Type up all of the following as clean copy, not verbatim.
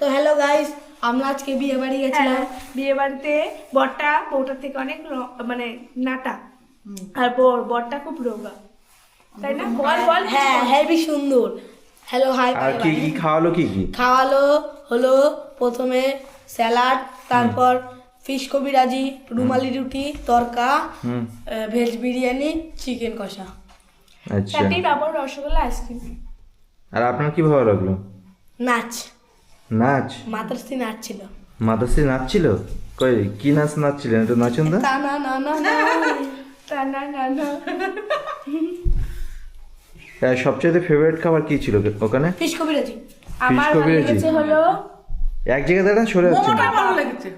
তো hello guys, আমরা আজকে বিয়ে বাড়ি গেছিলাম। বিয়ে বাড়িতে বরটা বউটার থেকে অনেক মানে নাটা, আর বরটা খুব রোগা, তাই না? বল বল। হ্যাঁ, হেভি সুন্দর। Hello hi. আর কি কি খাওয়ালো কি কি খাওয়ালো হলো প্রথমে স্যালাড, তারপর ফিশ কবিরাজি, রুমালি রুটি, তরকা, ভেজ বিরিয়ানি, চিকেন কষা, আচ্ছা। চাটনি, পাঁপড়, রসগোল্লা, আইসক্রিম। আর আপনার কি ভালো লাগলো? নাচ, নাচ? মাতাশ্রী নাচ ছিল। মাতাশ্রী নাচছিল? কই কি নাচ নাচছিলেন, একটু নাচুন তো। তা না না না না। তা না না না। সবচেয়ে ফেভারিট খাবার কি ছিল ওখানে? ফিশ কবিরাজি। আমার ভালো কবিরাজি? লেগেছে হলো এক জায়গায় দাঁড়ান, সরে যাচ্ছে না। ভালো লেগেছে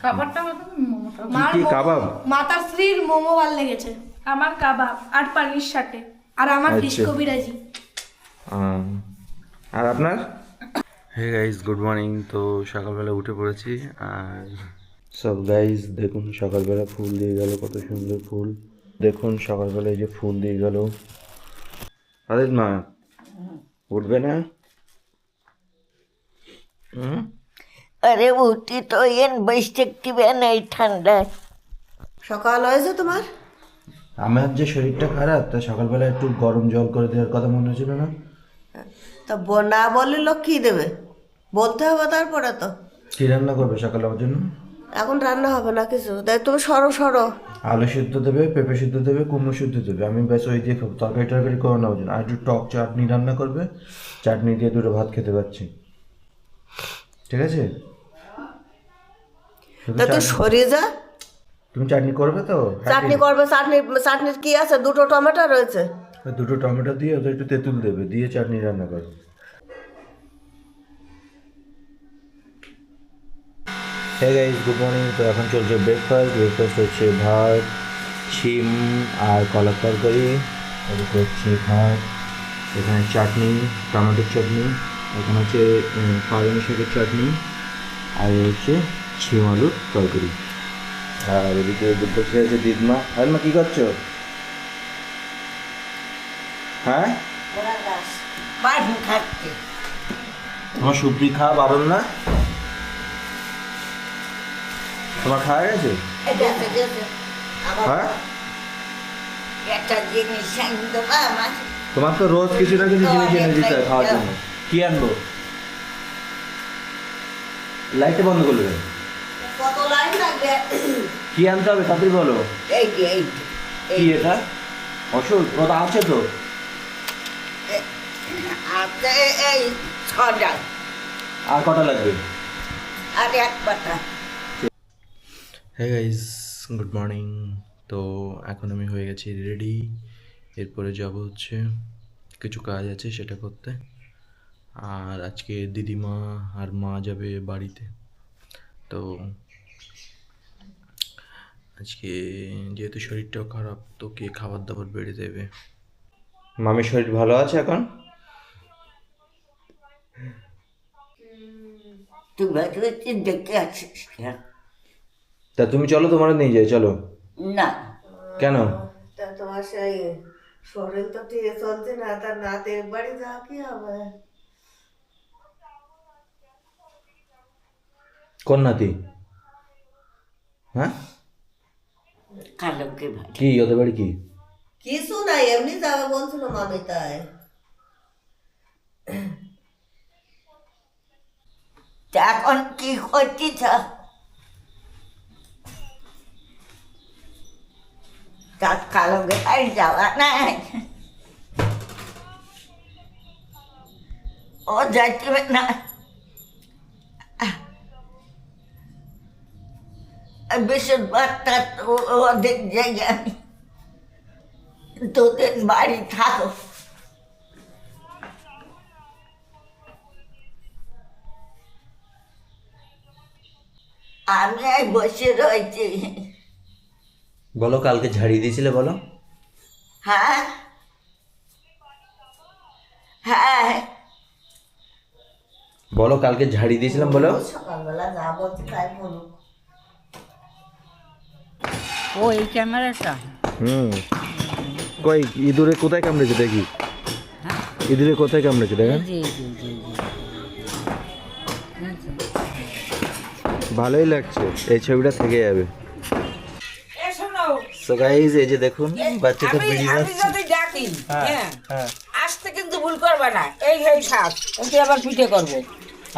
খাবারটা, মোমোটা। কি কাবাব? মাতাশ্রীর মোমো ভালো লেগেছে। আমার কাবাব আর পানির সাথে। আর আমার ফিশ আচ্ছা। কবিরাজি। আর আপনার? Hey guys, good morning. তো সকালবেলা উঠে পড়েছি। আর সব গাইস দেখুন, সকালবেলা ফুল দিয়ে গেল, কত সুন্দর ফুল। দেখুন সকালবেলা এই যে ফুল দিয়ে গেল। আরে মা উঠবে না? अरे उठी तो ये बैठती भी नहीं ठंडा। সকাল হয়েছে তোমার? আমার যে শরীরটা খারাপ, তা সকালবেলা একটু গরম জল করে দেওয়ার কথা মনে হচ্ছিল না? তা না বললে লোক কি দেবে? বলতে হবে তারপরে তো। কি রান্না করবে সকালে আমার জন্য? এখন রান্না হবে না কিছু, তাই তুমি সরো সরো। আলু সিদ্ধ দেবে, পেঁপে সিদ্ধ দেবে, কুমড়ো সিদ্ধ দেবে। আমি ব্যাস ওই দিয়ে খাবো, তরকারি টরকারি করে নেওয়ার জন্য। আর একটু টক চাটনি রান্না করবে, চাটনি দিয়ে দুটো ভাত খেতে পারছি। ঠিক আছে? শুধু তা তুই চাটনি- সরিয়ে যা। তুমি চাটনি করবে তো? চাটনি করবে, চাটনির কি আছে? দুটো টমেটো রয়েছে। দুটো টমেটো দিয়ে ওদের একটু তেঁতুল দেবে, দিয়ে চাটনি রান্না করবে। Hey guys, good morning. তো এখন চলছে ব্রেকফাস্ট হচ্ছে ভাত, শিম আর কলার তরকারি। এদিকে হচ্ছে ভাত, এখানে চাটনি, টমেটোর চাটনি, এখানে হচ্ছে পালং শাকের চাটনি, আর এই হচ্ছে শিম আলুর তরকারি। আর এদিকে বসে আছে দিদমা। আর মা কী করছো? হ্যাঁ, बाढ़ खाते তোমার সুপ্রি খাওয়া বারণ না? তোমার খাওয়া গেছে? হ্যাঁ, একটা জিনিস আনি দেবো আমার। তোমার তো রোজ কিছু না কিছু জিনিস এনে দিতে হয় খাওয়ার জন্য। কি আনবো? লাইটটা বন্ধ করলে কেন? কত লাইন লাগবে? কি আনতে হবে তাড়াতাড়ি বলো। এই যে এই কি এটা? ওষুধ? ওটা আছে তো। আপনি এই ছটা আর কটা লাগবে? আর এক পাতা। হ্যাঁ গাইস, গুড মর্নিং। তো এখন আমি হয়ে গেছি রেডি। এরপরে যাব হচ্ছে কিছু কাজ আছে সেটা করতে। আর আজকে দিদিমা আর মা যাবে বাড়িতে। তো আজকে যেহেতু শরীরটাও খারাপ, তো কে খাবার দাবার বেড়ে দেবে। মামির শরীর ভালো আছে এখন? তুই ভেতরে দেখে আছিস কেন? তা তুমি চলো, তোমার নিয়ে যাই, চলো। না, কেন? তা তোমার সেই শরীর তো ঠিক চলছে না, তার নাতের বাড়ি যা কি হবে? কোন নাতি? হ্যাঁ, কালোকে ভাই কি ওদের বাড়ি কি? কিছু নাই, এমনি যাবে বলছিল মামি, তাই। এখন কি করছিস? তার কালোকে ভাই যাওয়া নাই, ও যাইবে না। বেশিরভাগটা তো ওদের জায়গায় তোদের বাড়ি থাকো। আমি এই বসে রয়েছি। বলো, কালকে ঝাড়িয়ে দিয়েছিলে বলো। হ্যাঁ হ্যাঁ, বলো, কালকে ঝাড়িয়ে দিয়েছিলাম বলো। সকালবেলা যা বলছে তাই বলুক। ওই ক্যামেরাটা কই ইঁদুরে কোথায় কামড়েছে দেখি? ইঁদুরে কোথায় কামড়েছে দেখেন? ভালোই লাগছে, এই ছবিটা থেকে যাবে। সো গাইস এই যে দেখুন বাচ্চাটা বিড়ি আমি খাচ্ছে। যদি ডাকি হ্যাঁ হ্যাঁ আসতে কিন্তু ভুল করবে না, এই সেই শাক কিন্তু আবার পিঠে করবো।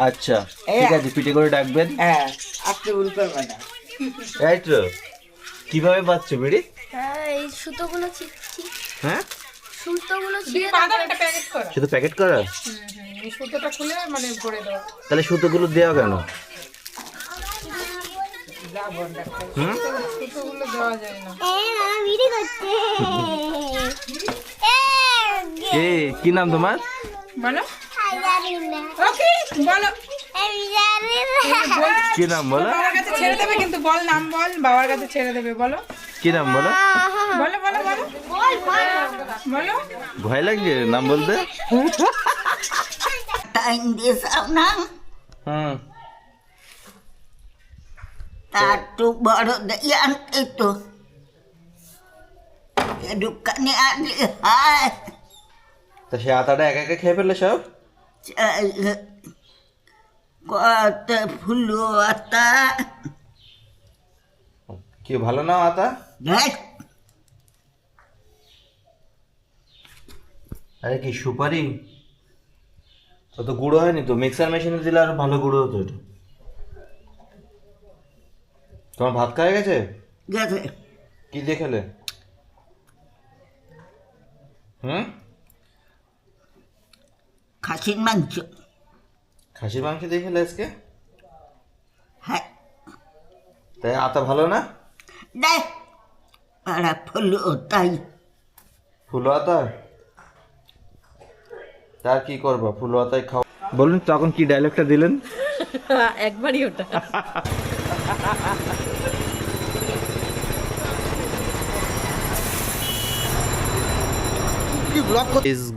আচ্ছা ঠিক আছে, পিঠে করে ডাকবেন। হ্যাঁ আসতে ভুল করবে না। এই তো কিভাবে বাচ্চা বিড়ি? হ্যাঁ এই সুতোগুলো ছিঁড়ছি, হ্যাঁ সুতোগুলো ছিঁড়ে শুধু প্যাকেট করা? সুতোটা খুলে মানে ভরে দেওয়া। তাহলে সুতোগুলো দেওয়া কেন? হুম সুতোগুলো দেওয়া যায় না। কি নাম তোমার? বলো ওকে বলো। কি নাম বলো? বাবার কাছে ছেড়ে দেবে কিন্তু, বল নাম বল, বাবার কাছে ছেড়ে দেবে, বলো কি নাম বলো? বলো বলো বলো বলো। ভয় লাগছে নাম বলতে? টাইম দিয়ে যাও না, হুম তার তো বড় দিয়ে আনতে তো এ দোকানে আনলে হয়। তা সে আটাটা একা একা খেয়ে ফেললে সব? কত ফুলো আতা কি ভালো না আটা? দেখ আরে কি সুপারি? অত গুঁড়ো হয়নি তো, মিক্সার মেশিনে দিলে আরো ভালো গুঁড়ো হতো এটা। তোমার ভাত খাওয়া গেছে? গেছে কি দিয়ে খেলে? হুম খাসির মাংস। খাসির মাংস দিয়ে খেলে আজকে? হ্যাঁ তাই আটা ভালো না? দেখ ওরা ফুলো তাই ফুলো আটা? তার কি করবা, ফুলো আটাই খাও। বলুন তখন কি ডায়লগটা দিলেন? একবারই ওটা।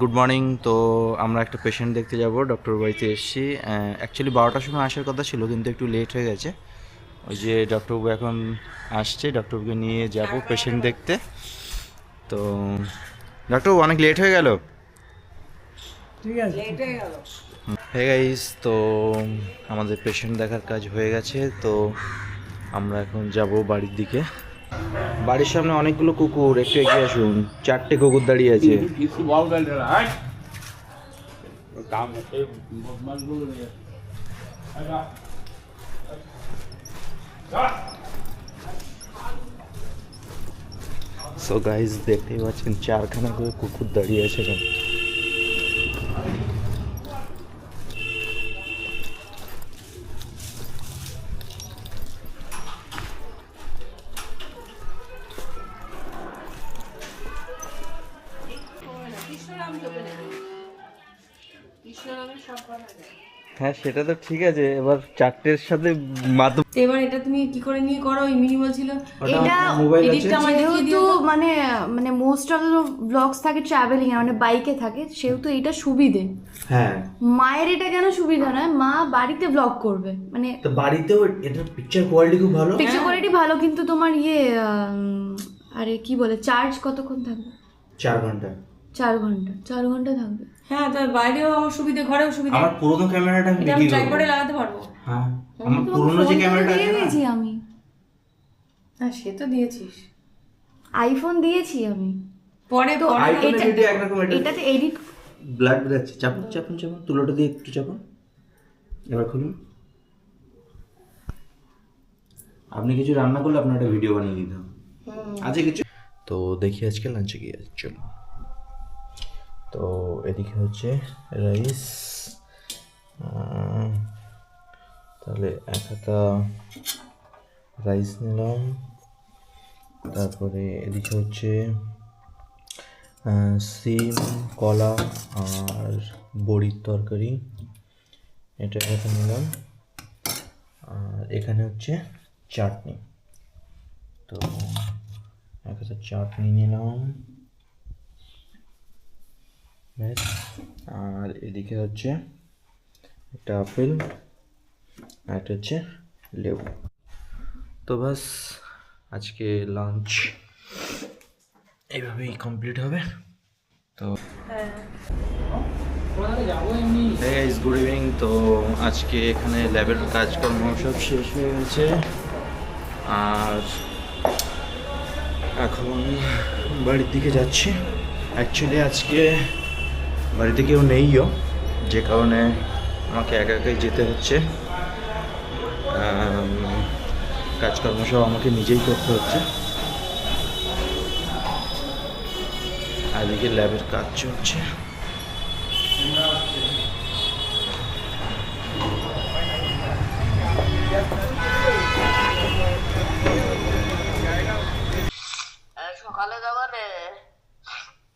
Good morning. তো আমরা একটা পেশেন্ট দেখতে যাব, ডক্টর বাড়িতে এসেছি। অ্যাকচুয়ালি 12টার সময় আসার কথা ছিল কিন্তু একটু লেট হয়ে গেছে। ওই যে ডক্টরবাবু এখন আসছে, ডক্টরবাবুকে নিয়ে যাব পেশেন্ট দেখতে। তো ডক্টরবাবু অনেক লেট হয়ে গেল। হে গাইস, তো আমাদের পেশেন্ট দেখার কাজ হয়ে গেছে। তো আমরা এখন যাব বাড়ির দিকে। বাড়ির সামনে অনেকগুলো কুকুর, একটু এগিয়ে আসুন। 4টে কুকুর দাঁড়িয়ে আছে। সো গাইস দেখতেই পাচ্ছেন 4খানা করে কুকুর দাঁড়িয়ে আছে এখানে। হ্যাঁ সেটা তো ঠিক আছে, এবার 4টের সাথে মাত্র এবার এটা তুমি কি করে নিয়ে করো? ওই মিনি বলছিল এটা মোবাইল আছে। এডিটটা আমার দেখিয়ে যেহেতু দিও। মানে মোস্ট অফ দ্য ব্লগস থাকে ট্রাভেলিং এ, মানে বাইকে থাকে, সেহেতু এটা সুবিধে। হ্যাঁ মায়ের এটা কেন সুবিধা নয়? মা বাড়িতে ব্লগ করবে, মানে তো বাড়িতেও এটার পিকচার কোয়ালিটি খুব ভালো। পিকচার কোয়ালিটি ভালো, কিন্তু তোমার আরে কি বলে, চার্জ কতক্ষণ থাকবে? 4 ঘন্টা। 4 ঘন্টা, 4 ঘন্টা থাকবে। হ্যাঁ তো বাইরেও আমার সুবিধে, ঘরেও সুবিধে। আমার পুরনো ক্যামেরাটা আমি এটা আমি বিক্রি করব। ট্রাইপডে লাগাতে পারবো। হ্যাঁ আমার পুরনো যে ফোন তো ক্যামেরাটা দিয়ে আছে না, দিয়েছি আমি, হ্যাঁ সে তো দিয়েছিস। আইফোন দিয়েছি আমি। পরে তো আইফোনের ভিডিও একরকম, এটাতে এডিট ব্লাড বেরাচ্ছে। চাপুন চাপুন চাপুন, তুলোটা দিয়ে একটু চাপুন। এবার খুলুন। আপনি কিছু রান্না করলে আপনার একটা ভিডিও বানিয়ে দিতে হবে। আছে কিছু? তো দেখি আজকে লাঞ্চে গিয়ে চলো। তো এদিকে হচ্ছে রাইস, তাহলে 1 হাতা রাইস নিলাম। তারপরে এদিকে হচ্ছে সিম, কলা আর বড়ির তরকারি, এটা একটা নিলাম। আর এখানে হচ্ছে চাটনি। তো 1 হাতা চাটনি নিলাম ব্যাস। আর এদিকে হচ্ছে একটা আপেল আর একটা হচ্ছে লেবু। তো বাস আজকে লাঞ্চ এইভাবেই কমপ্লিট হবে। তো গাইস গুড ইভিনিং। তো আজকে এখানে ল্যাবের কাজকর্ম সব শেষ হয়ে গেছে, আর এখন বাড়ির দিকে যাচ্ছি। অ্যাকচুয়ালি আজকে বাড়িতে কেউ নেইও, যে কারণে আমাকে একা একাই যেতে হচ্ছে। কাজকর্ম সব আমাকে নিজেই করতে হচ্ছে। আর এদিকে ল্যাবের কাজ চলছে। সকালে যাবা রে?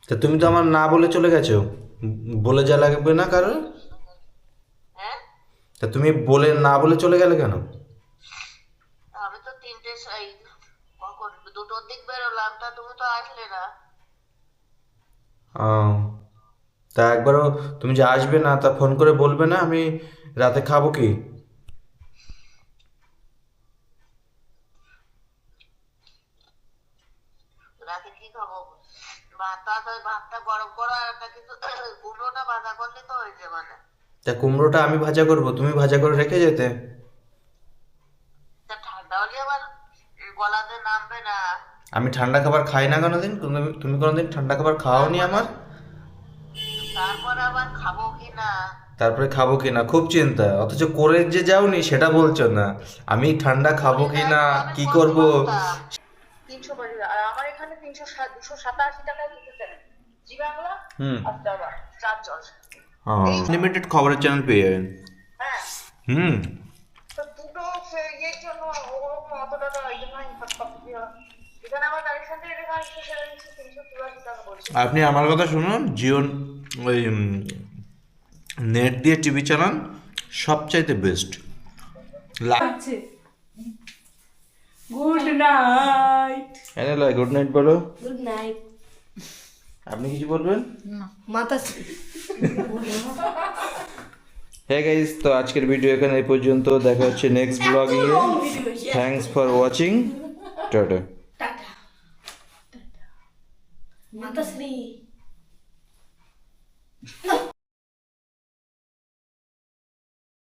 তা তুমি তো আমার না বলে চলে গেছো, বলে যা লাগবে না কারণ। হ্যাঁ, তা তুমি বলে না বলে চলে গেলে কেন? আমি তো 2টোর দিক বেরোলাম, তা তুমি তো আসলে না। ও, তা একবারও তুমি যে আসবে না তা ফোন করে বলবে না? আমি রাতে খাবো কি? রাতে কি খাবো? ভাতটা গরম করো, আর একটা কিছু কুমড়োটা ভাজা করলে তো হয়ে যাবে না। তা কুমড়োটা আমি ভাজা করব, তুমি ভাজা করে রেখে যেতে। তা ঠান্ডা হলে আবার গলাতে নামবে না। আমি ঠান্ডা খাবার খাই না কোনোদিন। তুমি কোনোদিন ঠান্ডা খাবার খাওয়াওনি আমার। তারপর আবার খাবো কি না? তারপরে খাবো কি না খুব চিন্তা, অথচ করে যে যাওনি সেটা বলছো না। আমি ঠান্ডা খাবো কি না, কি করব। 300 বাড়ি, আর আমার এখানে 287 টাকায় দিতে জি বাংলা। আর আবার চার জল। লিমিটেড খবরের চ্যানেল পেয়ে যাবেন। হ্যাঁ, হুম। তো দুটো ইয়ের জন্য ওরকম অত টাকা ওই জন্য এখানে আমার কানেকশন থেকে এটা 383 টাকা বলছে। আপনি আমার কথা শুনুন, জিও ওই নেট দিয়ে টিভি চালান, সবচাইতে best. Good night. Good night বলো। Good night. আপনি কিছু বলবেন? মাতাশ্রী। হ্যাঁ গাইস, তো আজকের ভিডিও এখানে এই পর্যন্ত। দেখা হচ্ছে নেক্সট ব্লগে। Thanks for watching. Tata. Matashree.